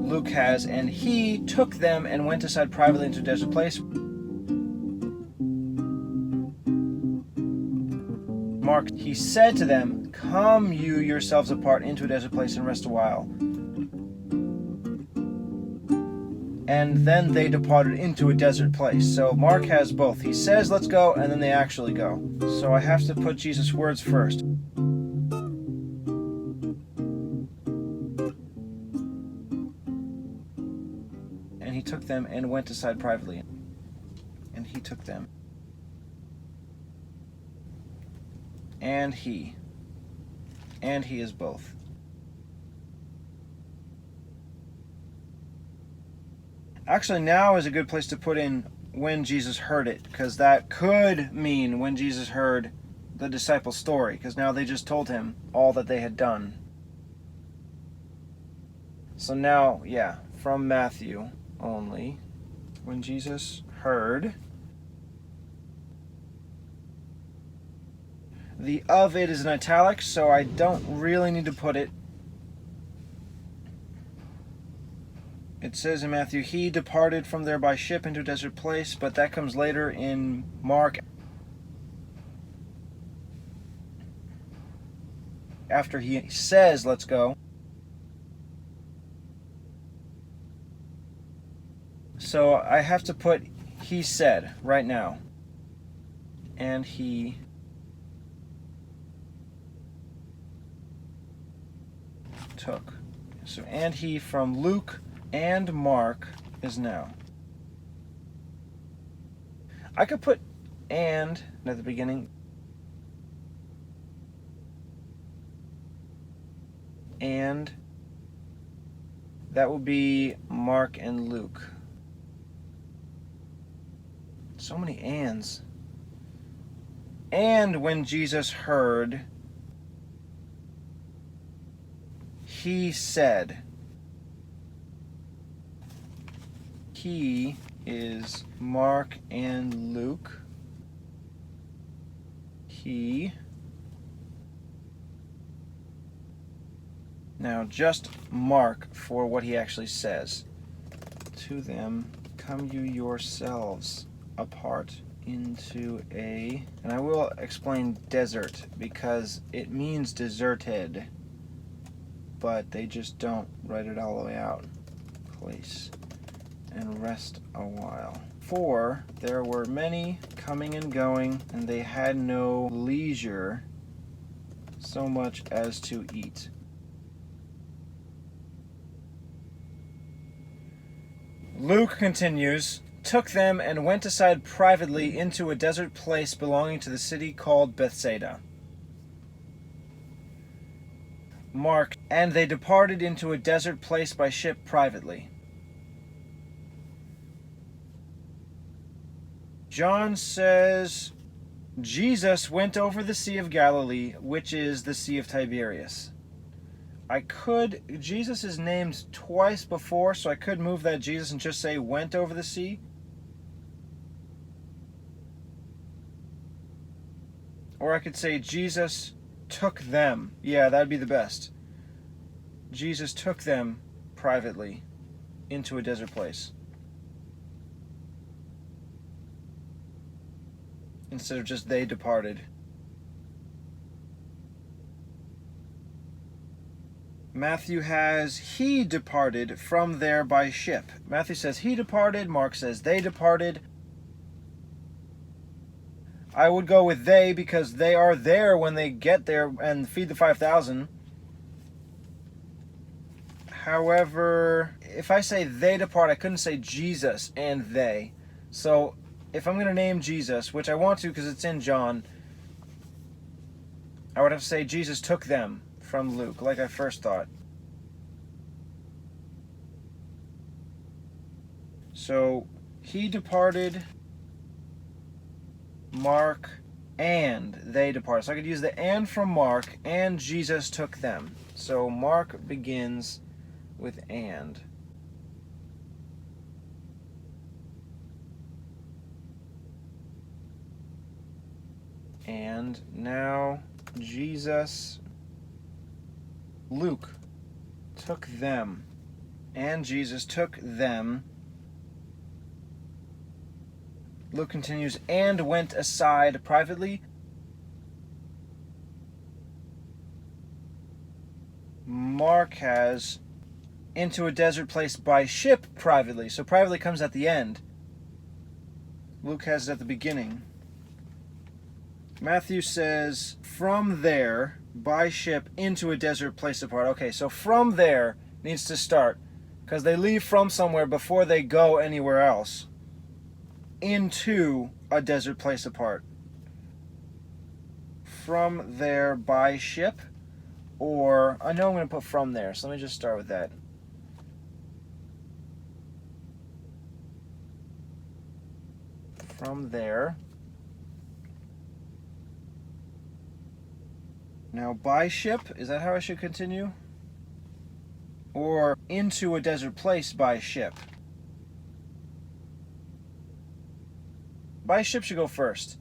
Luke has, and he took them and went aside privately into a desert place. Mark, he said to them, "Come you yourselves apart into a desert place and rest a while." And then they departed into a desert place. So Mark has both. He says, "Let's go," and then they actually go. So I have to put Jesus' words first. And he took them and went aside privately. And he took them. And he is both. Actually, now is a good place to put in when Jesus heard it, because that could mean when Jesus heard the disciples' story, because now they just told him all that they had done. So now, yeah, from Matthew only, when Jesus heard. The of it is in italics, so I don't really need to put it. It says in Matthew, he departed from there by ship into a desert place, but that comes later in Mark. After he says, "Let's go." So I have to put he said right now. And he took. So and he from Luke and Mark is now. I could put and at the beginning. And that would be Mark and Luke. So many ands. And when Jesus heard, he said. He is Mark and Luke. He. Now just Mark for what he actually says. To them, come you yourselves apart into a, and I will explain desert because it means deserted, but they just don't write it all the way out. Place and rest a while. For there were many coming and going, and they had no leisure so much as to eat. Luke continues, took them and went aside privately into a desert place belonging to the city called Bethsaida. Mark, and they departed into a desert place by ship privately. John says, Jesus went over the Sea of Galilee, which is the Sea of Tiberias. Jesus is named twice before, so I could move that Jesus and just say went over the sea. Or I could say Jesus took them. Yeah, that'd be the best. Jesus took them privately into a desert place. Instead of just they departed. Matthew has he departed from there by ship. Matthew says he departed. Mark says they departed. I would go with they because they are there when they get there and feed the 5,000. However, if I say they depart, I couldn't say Jesus and they. So if I'm going to name Jesus, which I want to because it's in John, I would have to say Jesus took them from Luke, like I first thought. So he departed, Mark, and they departed. So I could use the and from Mark, and Jesus took them. So Mark begins with and. And now Jesus Luke took them, and Jesus took them. Luke continues, and went aside privately. Mark has into a desert place by ship privately. So privately comes at the end. Luke has it at the beginning. Matthew says, from there, by ship, into a desert place apart. Okay, so from there needs to start, because they leave from somewhere before they go anywhere else. Into a desert place apart. From there, by ship, or, I know I'm going to put from there, so let me just start with that. From there. Now, by ship, is that how I should continue? Or into a desert place by ship? By ship should go first.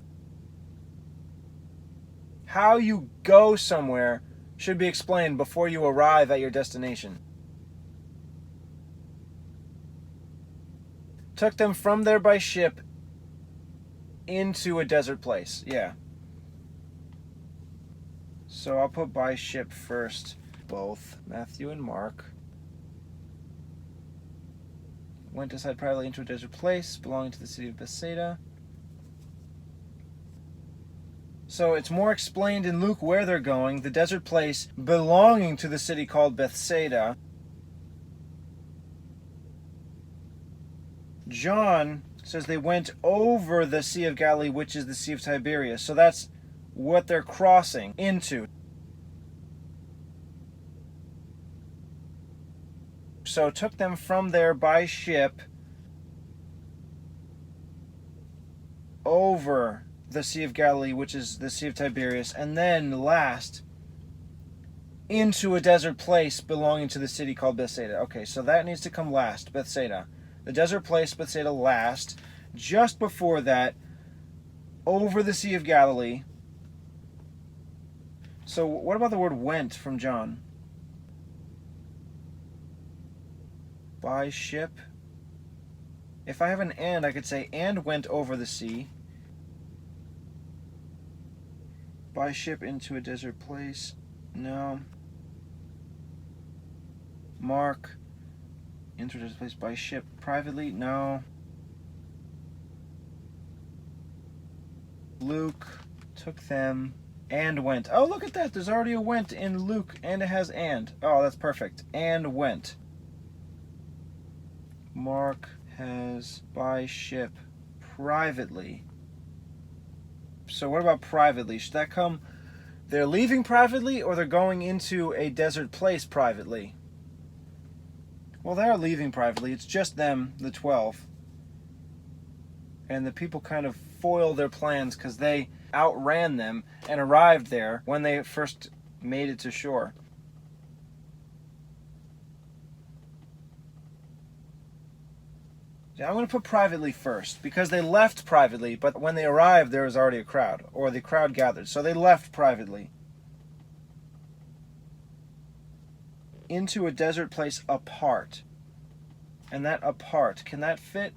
How you go somewhere should be explained before you arrive at your destination. Took them from there by ship into a desert place. Yeah. So I'll put by ship first. Both Matthew and Mark went aside privately into a desert place belonging to the city of Bethsaida. So it's more explained in Luke where they're going, the desert place belonging to the city called Bethsaida. John says they went over the Sea of Galilee, which is the Sea of Tiberias. So that's what they're crossing into. So took them from there by ship over the Sea of Galilee, which is the Sea of Tiberias, and then last into a desert place belonging to the city called Bethsaida. Okay, so that needs to come last, Bethsaida. The desert place, Bethsaida, last. Just before that, over the Sea of Galilee. So what about the word went from John? By ship. If I have an and, I could say, and went over the sea. By ship into a desert place. No. Mark, into a desert place by ship privately. No. Luke took them and went. Oh, look at that. There's already a went in Luke, and it has and. Oh, that's perfect. And went. Mark has by ship privately. So what about privately? Should that come, they're leaving privately, or they're going into a desert place privately? Well, they're leaving privately. It's just them, the 12. And the people kind of foiled their plans because they outran them and arrived there when they first made it to shore. I'm going to put privately first, because they left privately, but when they arrived, there was already a crowd, or the crowd gathered. So they left privately. Into a desert place apart. And that apart, can that fit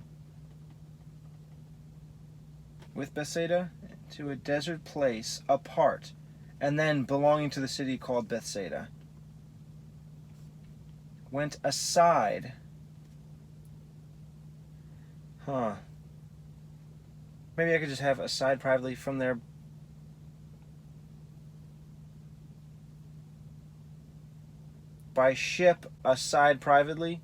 with Bethsaida? To a desert place apart, and then belonging to the city called Bethsaida. Went aside. Huh. Maybe I could just have aside privately from there. By ship, aside privately.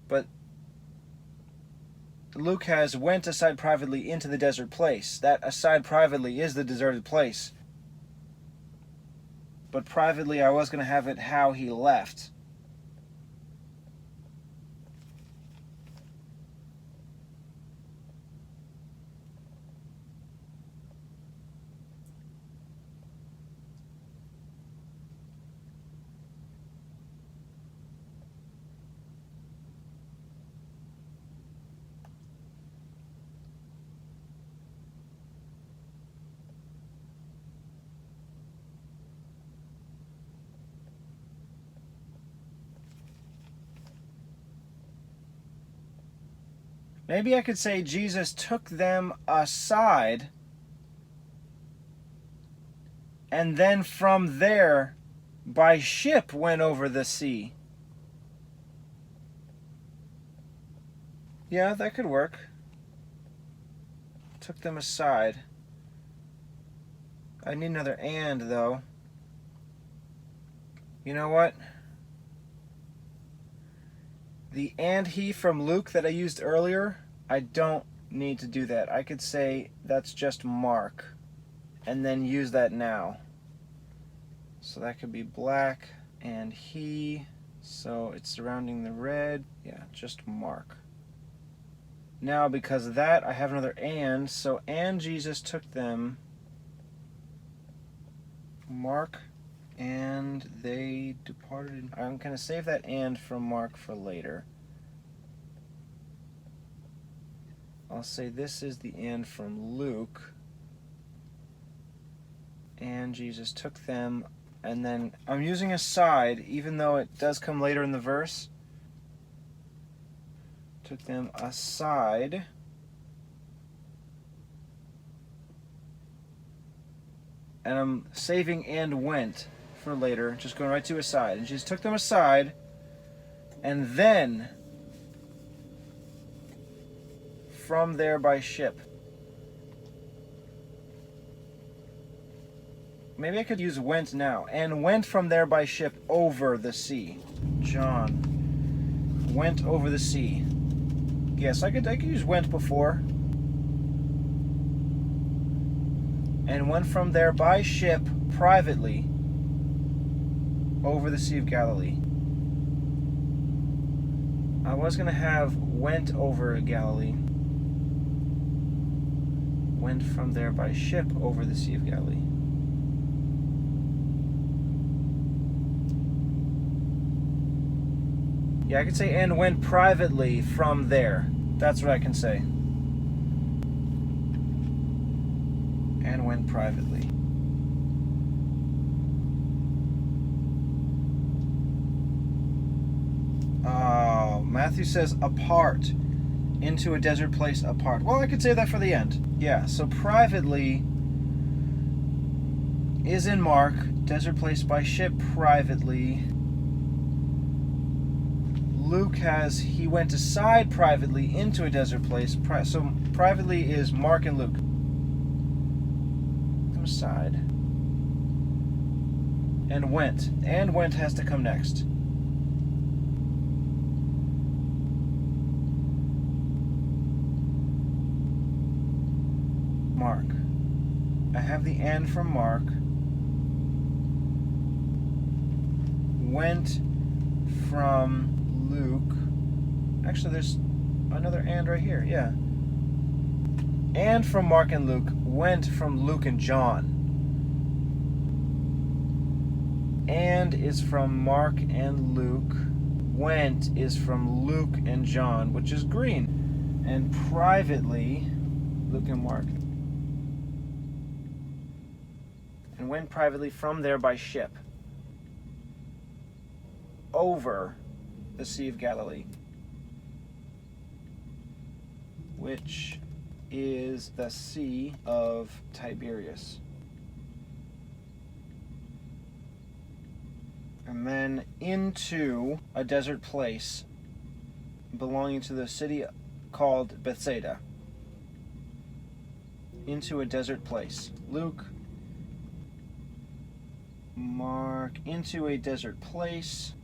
But Luke has went aside privately into the desert place. That aside privately is the deserted place. But privately, I was going to have it how he left. Maybe I could say Jesus took them aside, and then from there, by ship, went over the sea. Yeah, that could work. Took them aside. I need another and, though. You know what? The and he from Luke that I used earlier, I don't need to do that. I could say that's just Mark, and then use that now. So that could be black and he, so it's surrounding the red. Yeah, just Mark. Now, because of that, I have another and, so and Jesus took them, Mark, and they departed. I'm going to save that and from Mark for later. I'll say this is the and from Luke. And Jesus took them, and then I'm using aside, even though it does come later in the verse. Took them aside. And I'm saving and went for later, just going right to aside. And Jesus took them aside, and then from there by ship. Maybe I could use went now. And went from there by ship over the sea. John went over the sea. Yes, I could use went before. And went from there by ship privately over the Sea of Galilee. I was going to have went over Galilee. Went from there by ship over the Sea of Galilee. Yeah, I could say and went privately from there. That's what I can say. And went privately. Oh, Matthew says apart. Into a desert place apart. Well, I could say that for the end. Yeah, so privately is in Mark. Desert place by ship privately. Luke has he went aside privately into a desert place. So privately is Mark and Luke. Come aside. And went. And went has to come next. Mark. I have the and from Mark. Went from Luke. Actually, there's another and right here. Yeah. And from Mark and Luke. Went from Luke and John. And is from Mark and Luke. Went is from Luke and John, which is green. And privately, Luke and Mark. And went privately from there by ship over the Sea of Galilee, which is the Sea of Tiberias. And then into a desert place belonging to the city called Bethsaida. Into a desert place. Luke, Mark, into a desert place.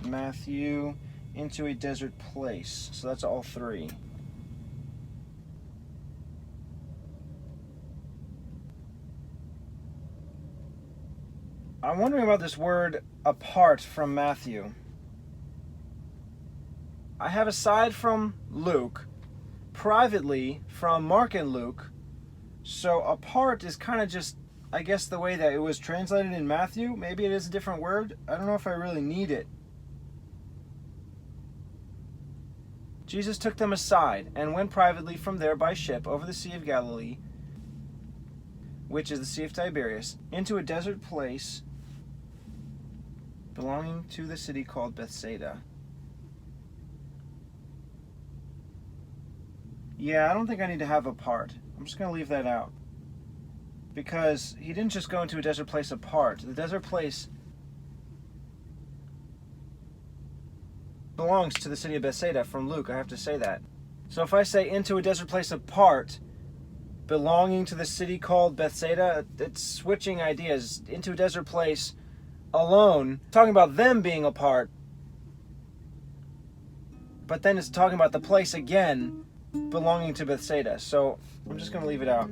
Matthew, into a desert place. So that's all three. I'm wondering about this word apart from Matthew. I have aside from Luke, privately from Mark and Luke. So apart is kind of just, I guess, the way that it was translated in Matthew. Maybe it is a different word. I don't know if I really need it. Jesus took them aside and went privately from there by ship over the Sea of Galilee, which is the Sea of Tiberias, into a desert place belonging to the city called Bethsaida. Yeah, I don't think I need to have apart. I'm just going to leave that out. Because he didn't just go into a desert place apart. The desert place belongs to the city of Bethsaida from Luke. I have to say that. So if I say into a desert place apart, belonging to the city called Bethsaida, it's switching ideas. Into a desert place alone, talking about them being apart, but then it's talking about the place again belonging to Bethsaida. So I'm just going to leave it out.